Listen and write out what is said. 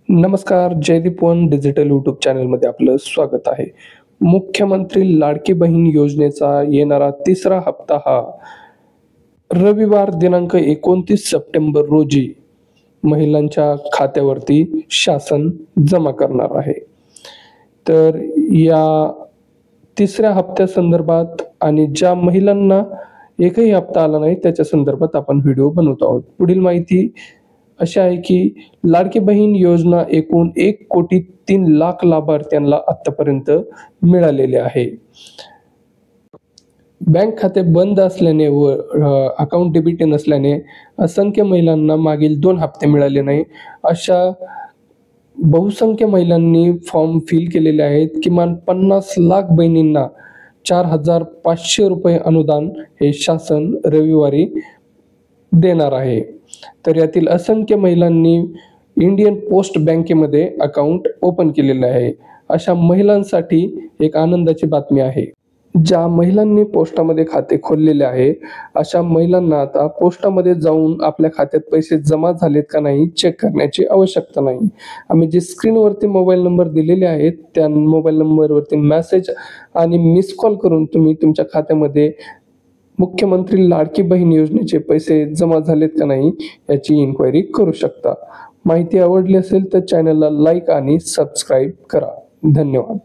नमस्कार, Jaydeep one digital YouTube चॅनलमध्ये आपलं स्वागत आहे. मुख्यमंत्री लाडकी बहीण योजनेचा येणारा तिसरा हप्ता हा रविवार दिनांक 29 सप्टेंबर रोजी महिलांच्या खात्यावरती शासन जमा करणार आहे. तर या तिसऱ्या हप्त्यासंदर्भात आणि ज्या महिलांना एकही हप्ता आला नाही त्याच्या संदर्भात आपण व्हिडिओ बनवत आहोत. पुढील माहिती अशी आहे की लाडकी बहीण योजना एकूण 1,03,00,000 लाभार्थ्यांना आतापर्यंत मिळालेले आहे. बँक खाते बंद असल्याने व अकाउंट डेबिट नसल्याने असंख्य महिलांना मागील 2 हप्ते मिळाले नाही. अशा बहुसंख्य महिलांनी फॉर्म फिल केलेले आहेत. किमान 50 लाख बहिणींना 4,500 रुपये अनुदान हे शासन रविवारी देणार आहे. तर यातील असंख्य महिलांनी इंडियन पोस्ट बँकेमध्ये अकाउंट ओपन केलेलं आहे. अशा महिलांसाठी एक आनंदाची बातमी आहे. ज्या महिलांनी पोस्टामध्ये खाते खोललेले आहे अशा महिलांना आता पोस्टामध्ये जाऊन आपल्या खात्यात पैसे जमा झालेत का नाही चेक करण्याची आवश्यकता नाही. आम्ही जे स्क्रीनवरती मोबाईल नंबर दिलेले आहेत त्या मोबाईल नंबरवरती मेसेज आणि मिस कॉल करून तुम्ही तुमच्या खात्यामध्ये मुख्यमंत्री लाडकी बहीण योजनेचे पैसे जमा झालेत का नाही याची इन्क्वायरी करू शकता. माहिती आवडली असेल तर चॅनलला लाईक आणि सबस्क्राईब करा. धन्यवाद.